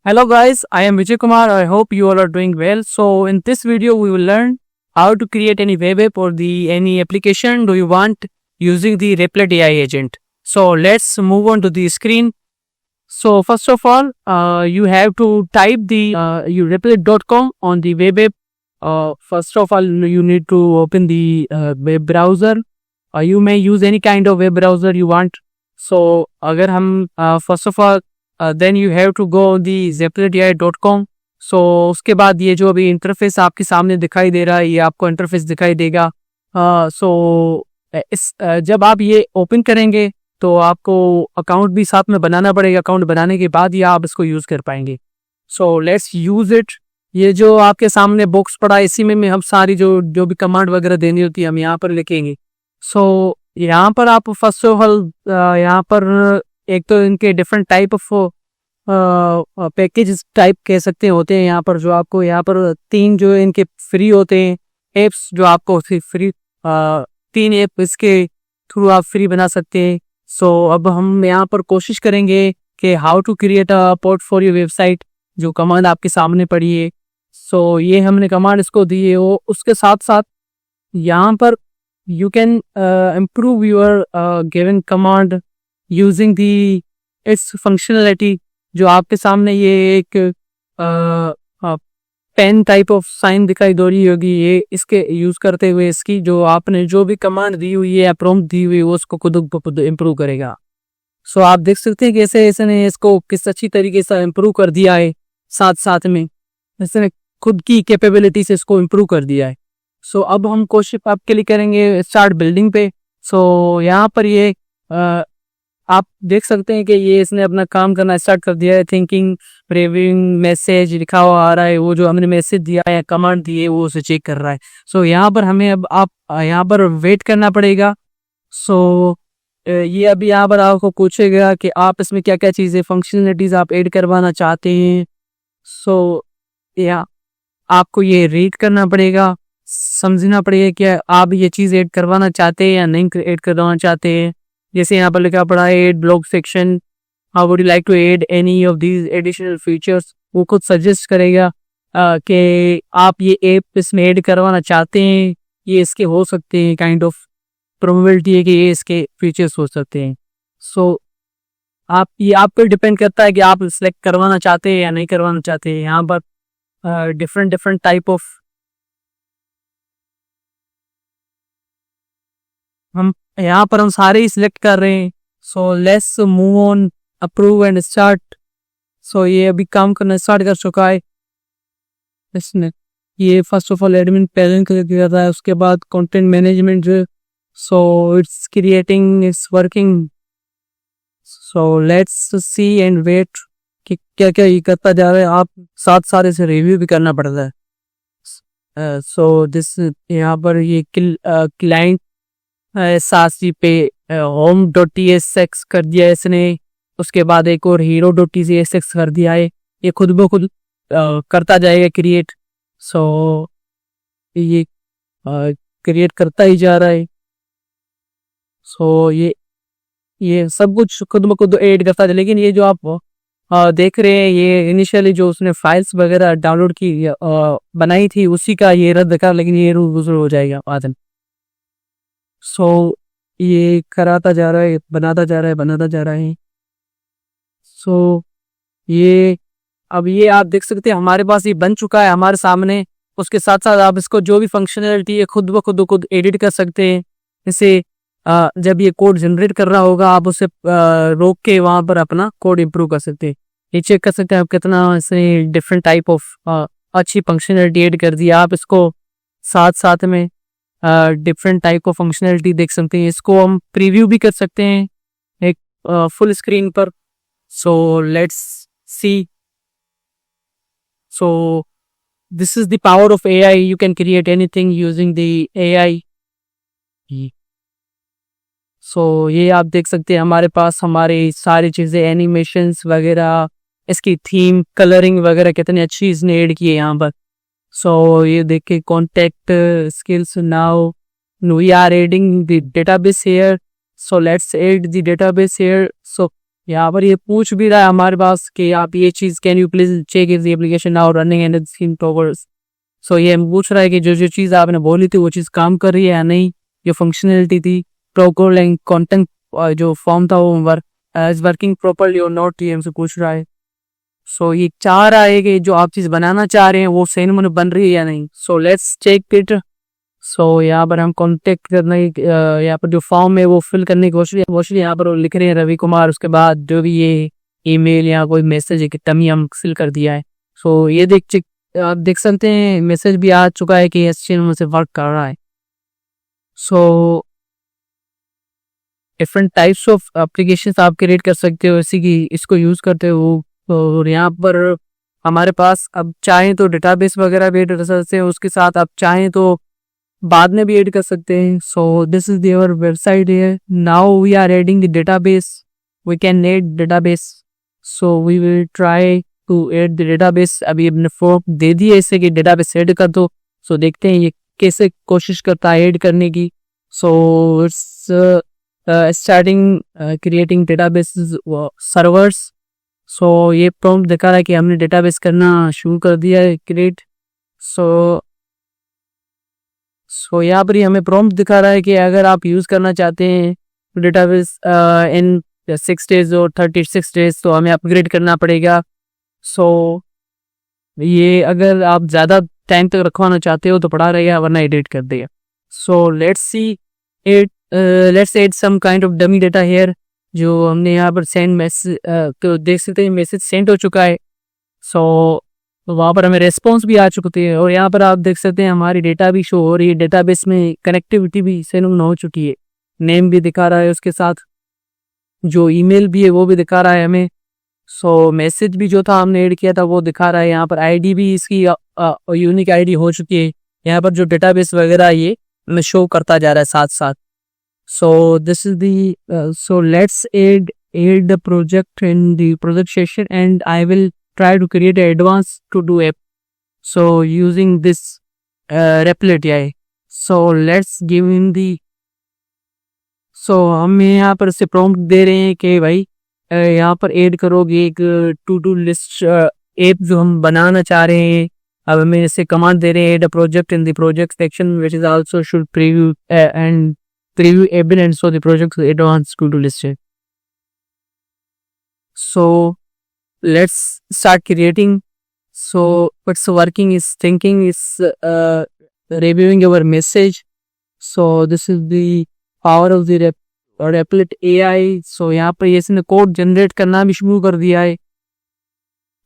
Hello guys, I am Vijay Kumar. I hope you all are doing well. So in this video we will learn how to create any web app or the any application do you want using the Replit AI agent. So let's move on to the screen. So first of all, you have to type the replit.com on the web app. First of all, you need to open the web browser. You may use any kind of web browser you want. So अगर हम first of all then you have to go on the zeppelin.com. So उसके बाद ये जो अभी interface आपके सामने दिखाई दे रहा है, ये आपको इंटरफेस दिखाई देगा. जब आप ये ओपन करेंगे तो आपको अकाउंट भी साथ में बनाना पड़ेगा. अकाउंट बनाने के बाद ही आप इसको यूज़ कर पाएंगे. So let's use it. ये जो आपके सामने बॉक्स पड़ा है, इसी में हम सारी जो भी कमांड वगैरह देनी होती है हम यहाँ पर लिखेंगे. सो यहाँ पर आप फर्स्ट ऑफ ऑल यहाँ पर एक तो इनके different type of package type कह सकते होते हैं. यहाँ पर जो आपको यहाँ पर 3 जो इनके फ्री होते हैं एप्स, जो आपको फ्री 3 ऐप इसके थ्रू आप फ्री बना सकते हैं. सो अब हम यहाँ पर कोशिश करेंगे कि how to create a portfolio website, जो कमांड आपके सामने पड़ी है. सो ये हमने कमांड इसको दी है. वो उसके साथ साथ यहाँ पर you can improve your given command using the its functionality. जो आपके सामने ये एक पेन टाइप ऑफ साइन दिखाई दे रही होगी, ये इसके यूज करते हुए इसकी जो आपने जो भी कमांड दी हुई है या प्रॉम्प्ट दी हुई है वो उसको खुद इम्प्रूव करेगा. सो आप देख सकते हैं कि ऐसे इसने इसको किस अच्छी तरीके से इम्प्रूव कर दिया है. साथ साथ में इसने खुद की कैपेबिलिटी से इसको इम्प्रूव कर दिया है. सो अब हम कोशिश आप क्लिक करेंगे स्टार्ट बिल्डिंग पे. सो यहाँ पर ये आप देख सकते हैं कि ये इसने अपना काम करना स्टार्ट कर दिया है. थिंकिंग प्रीव्यूइंग मैसेज लिखा हुआ आ रहा है, वो जो हमने मैसेज दिया है कमांड दी है वो उसे चेक कर रहा है. सो यहाँ पर हमें अब आप यहाँ पर वेट करना पड़ेगा. सो ये अभी यहाँ पर आपको पूछेगा कि आप इसमें क्या क्या चीज़ें फंक्शनलिटीज आप ऐड करवाना चाहते हैं. सो या आपको ये रीड करना पड़ेगा, समझना पड़ेगा कि आप ये चीज़ ऐड करवाना चाहते हैं या नहीं ऐड करवाना चाहते हैं. जैसे यहाँ पर लिखा पड़ा है add blog section, how would you like to add any of these additional features. वो खुद सजेस्ट करेगा कि आप ये ऐप इसमें ऐड करवाना चाहते हैं, ये इसके हो सकते हैं, काइंड ऑफ प्रोबेबिलिटी है कि ये इसके फीचर्स हो सकते हैं. सो आप पे डिपेंड करता है कि आप सिलेक्ट करवाना चाहते हैं या नहीं करवाना चाहते हैं. यहाँ पर डिफरेंट टाइप ऑफ हम यहाँ पर हम सारे ही सिलेक्ट कर रहे हैं. So let's move on, approve and start. So ये अभी काम करना स्टार्ट कर चुका है इसने. ये first of all admin panel click किया था, उसके बाद content management. So it's creating, it's working. So let's see and wait कि क्या क्या ये करता जा रहा है. आप साथ सारे से रिव्यू भी करना पड़ता है. सो दिस यहाँ पर ये क्लाइंट सासी पे home.tsx कर दिया है इसने. उसके बाद एक और hero.tsx कर दिया है. ये खुद ब खुद करता जाएगा क्रिएट. सो ये क्रिएट करता ही जा रहा है. सो ये सब कुछ खुद ब खुद ऐड करता है. लेकिन ये जो आप देख रहे हैं ये इनिशियली जो उसने फाइल्स वगैरह डाउनलोड की बनाई थी उसी का ये रद्द कर, लेकिन ये रूल हो जाएगा बाद में. सो ये कराता जा रहा है, बनाता जा रहा है. सो ये अब ये आप देख सकते हैं हमारे पास ये बन चुका है हमारे सामने. उसके साथ साथ आप इसको जो भी फंक्शनलिटी है खुद ब खुद एडिट कर सकते हैं. जैसे जब ये कोड जनरेट कर रहा होगा आप उसे रोक के वहां पर अपना कोड इम्प्रूव कर सकते हैं. ये चेक कर सकते हैं आप कितना इसने डिफरेंट टाइप ऑफ अच्छी फंक्शनलिटी ऐड कर दी. आप इसको साथ में डिफरेंट टाइप ऑफ फंक्शनलिटी देख सकते हैं. इसको हम प्रीव्यू भी कर सकते हैं एक फुल स्क्रीन पर. सो let's C. So this is the power of AI. You can create anything using the AI. सो ये आप देख सकते हैं हमारे पास हमारी सारी चीज़ें एनिमेशंस वगैरह, इसकी थीम कलरिंग वगैरह कितनी अच्छी इसने ऐड की है यहाँ पर. सो ये देखिए contact skills. Now we are adding the database here. So let's add the database here. So यहाँ पर ये पूछ भी रहा है हमारे पास कि आप ये चीज़ can you please check is the application now running and screen towers. So ये पूछ रहा है कि जो जो चीज़ आपने बोली थी वो चीज़ काम कर रही है या नहीं, जो फंक्शनलिटी थी प्रोकोल एंड कॉन्टेंट जो फॉर्म था वो इज वर्किंग प्रॉपरली और नॉट, ये हमसे पूछ रहा है। सो ये चाह रहा है कि जो आप चीज़ बनाना चाह रहे हैं वो सही में बन रही है या नहीं। So let's check it. So यहाँ पर हम कांटेक्ट करने की यहाँ पर जो फॉर्म है वो फिल करने की कोशिश यहाँ पर वो लिख रहे हैं रवि कुमार, उसके बाद जो भी ये ईमेल या कोई मैसेज है कि टमी हम फिल कर दिया है। सो ये आप देख सकते हैं मैसेज भी आ चुका है कि HTML से वर्क कर रहा है। So different types of applications आप क्रिएट कर सकते हो इसी की इसको यूज़ करते हो। और यहाँ पर हमारे पास अब चाहें तो डेटाबेस वगैरह भी ऐड कर सकते हैं, उसके साथ आप चाहें तो बाद में भी ऐड कर सकते हैं। So this is their website है। Now we are adding the database, we can add database. So we will try to add the database. अभी अपने फॉर्म दे दिए इसे कि डेटाबेस ऐड कर दो। सो देखते हैं ये कैसे कोशिश करता है ऐड करने की। So it's starting creating database servers. So ये प्रॉम्प्ट दिखा रहा है कि हमने डेटाबेस करना शुरू कर दिया है क्रिएट। सो यहाँ पर ही हमें प्रॉम्प्ट दिखा रहा है कि अगर आप यूज़ करना चाहते हैं डेटाबेस इन 6 days और 36 days तो हमें अपग्रेड करना पड़ेगा। सो ये अगर आप ज़्यादा टाइम तक रखवाना चाहते हो तो पड़ा रहेगा, वरना एडिट कर देगा। So let's add some kind of dummy data here. जो हमने यहाँ पर सेंड मैसेज तो देख सकते हैं मैसेज सेंड हो चुका है। सो वहाँ पर हमें रेस्पॉन्स भी आ चुके थे और यहाँ पर आप देख सकते हैं हमारी डेटा भी शो हो रही है, डेटाबेस में कनेक्टिविटी भी सेंड हो चुकी है, नेम भी दिखा रहा है, उसके साथ जो ईमेल भी है वो भी दिखा रहा है हमें। सो मैसेज भी जो था हमने ऐड किया था वो दिखा रहा है। यहाँ पर आईडी भी इसकी यूनिक आईडी हो चुकी है। यहाँ पर जो डेटाबेस वगैरह ये हमें शो करता जा रहा है साथ साथ। सो this is the so let's add the project in the project session and I will try to create an advanced to do app. So using this Replit AI. So let's give him the हम यहाँ पर से prompt दे रहे हैं कि भाई यहाँ पर ऐड करोगे एक टू डू लिस्ट ऐप जो हम बनाना चाह रहे हैं। अब हमें इसे कमांड दे रहे हैं add a project in the project section which is also should preview evidence so the project advance to do list है। So let's start creating. So what's working is thinking is reviewing our message. So this is the power of the Replit AI. So यहाँ पर इसने code generate करना भी शुरू कर दिया है।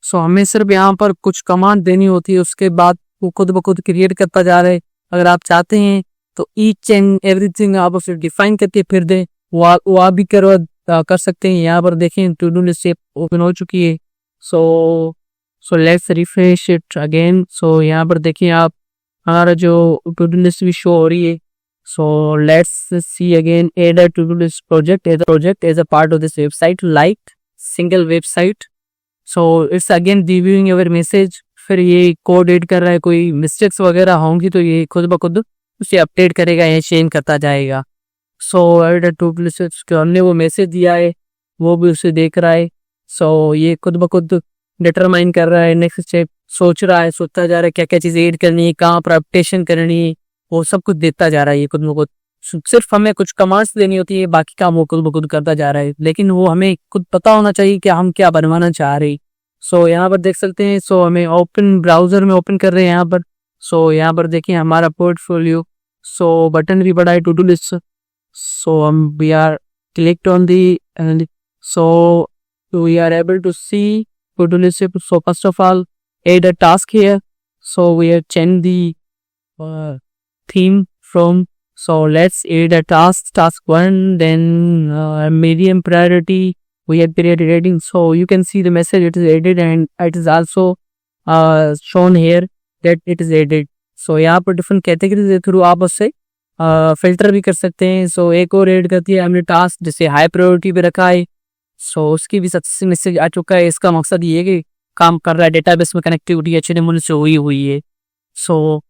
सो हमें सिर्फ यहाँ पर कुछ कमांड देनी होती है, उसके बाद वो खुद ब खुद क्रिएट करता जा रहा है। अगर आप चाहते हैं तो ईच एंड एवरीथिंग आप उसे डिफाइन करके फिर दें, वो आप भी कर सकते हैं। यहाँ पर देखें टू डू लिस्ट ओपन हो चुकी है। So let's refresh it again. So यहाँ पर देखिए आप हमारा जो टू डू लिस्ट भी शो हो रही है। So let's see again add a to do list project as a part of this website like single website. So it's again reviewing your message. फिर ये कोड एड कर रहा है, कोई मिस्टेक्स वगैरह होंगी तो ये खुद ब खुद उसे अपडेट करेगा या चेंज करता जाएगा। So add a to do list हमने वो मैसेज दिया है वो भी उसे देख रहा है। सो ये खुद ब खुद डिटरमाइन कर रहा है, नेक्स्ट स्टेप सोचता जा रहा है क्या क्या चीज़ ऐड करनी है, कहाँ पर अपडेशन करनी है, वो सब कुछ देता जा रहा है ये खुद ब खुद। सिर्फ हमें कुछ कमांड्स देनी होती है, बाकी काम वो खुद ब खुद करता जा रहा है, लेकिन वो हमें खुद पता होना चाहिए कि हम क्या बनवाना चाह रहे हैं। सो यहाँ पर देख सकते हैं। सो हमें ओपन ब्राउजर में ओपन कर रहे हैं यहाँ पर। सो यहाँ पर देखिए हमारा पोर्टफोलियो। सो बटन भी बड़ा है टू डू लिस्ट। सो हम we are clicked on the so we are able to see to-do list. So first of all, add a task here. So we have changed the theme from. So let's add a task 1, then medium priority. We have created rating. So you can see the message it is added and it is also shown here that it is added. So यहाँ पर different categories के through आप उससे filter भी कर सकते हैं। So एक और ऐड करती है हमने टास्क जिसे हाई प्रायोरिटी पे रखा है। सो उसकी भी सक्सेस मैसेज आ चुका है। इसका मकसद ये है कि काम कर रहा है, डेटाबेस में कनेक्टिविटी अच्छे नमूने से हुई है। सो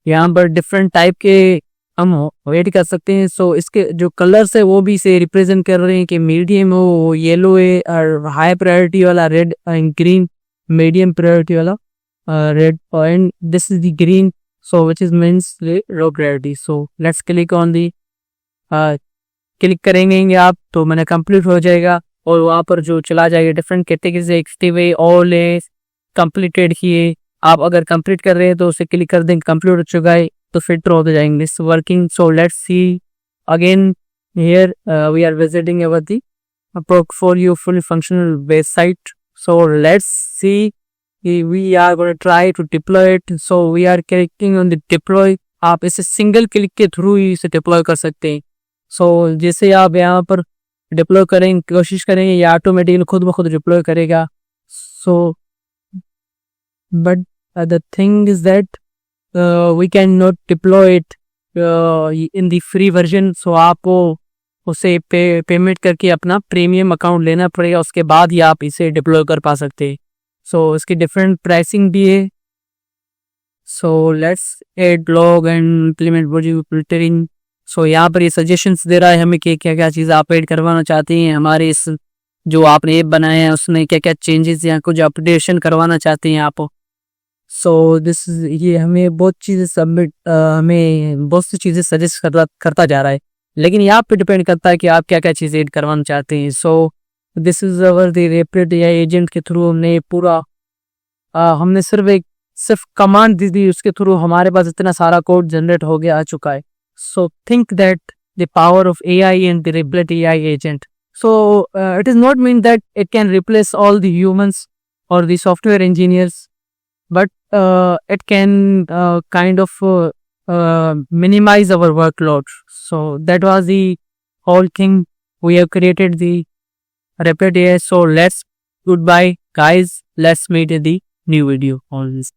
यहाँ पर डिफरेंट टाइप के हम वेट कर सकते हैं। सो इसके जो कलर्स है वो भी इसे रिप्रेजेंट कर रहे हैं कि मीडियम हो, येलो है, और हाई प्रायोरिटी वाला red and green, medium priority वाला red, and this is the green, so which is means low priority. So let's click on the, click करेंगे आप तो मैंने कंप्लीट हो जाएगा और वहाँ पर जो चला जाएगा डिफरेंट कैटेगरी से, एक्टिव है, ऑल है, कंप्लीटेड ही है। आप अगर कंप्लीट कर रहे हैं तो उसे क्लिक कर देंगे, कंप्लीट हो चुका है तो फिल्टर होते जाएंगे this working. So let's see again here we are visiting our the portfolio fully functional website. So let's see, we are going to try to deploy it. So we are clicking on the deploy. आप इसे single click के through ही इसे deploy कर सकते हैं। सो जैसे आप यहाँ पर डिप्लॉय करेंगे, कोशिश करेंगे, ये ऑटोमेटिकली खुद ब खुद डिप्लॉय करेगा। So but the thing is that we can not deploy it in the free version. So आपको उसे पेमेंट करके अपना प्रीमियम अकाउंट लेना पड़ेगा, उसके बाद ही आप इसे डिप्लॉय कर पा सकते हैं। सो इसकी डिफरेंट प्राइसिंग भी है। So let's add log and implement filtering. So यहाँ पर ये सजेशंस दे रहा है हमें कि क्या क्या चीज़ आप ऐड करवाना चाहते हैं हमारे इस जो आपने ऐप बनाया है उसमें, क्या क्या चेंजेस या कुछ अपडेशन करवाना चाहते हैं आप। सो दिस ये हमें बहुत चीज़ें सबमिट हमें बहुत सी चीज़ें सजेस्ट करता जा रहा है, लेकिन यहाँ पे डिपेंड करता है कि आप क्या क्या चीज़ ऐड करवाना चाहते हैं। So this is our the rapid AI agent के थ्रू हमने पूरा हमने सिर्फ कमांड दी थी, उसके थ्रू हमारे पास इतना सारा कोड जनरेट हो गया आ चुका है। So think that the power of AI and the rapid AI agent. So it is not mean that it can replace all the humans और the software engineers, but it can kind of minimize our workload. So that was the whole thing. We have created the Rapid AI. So let's goodbye guys. Let's meet in the new video on this.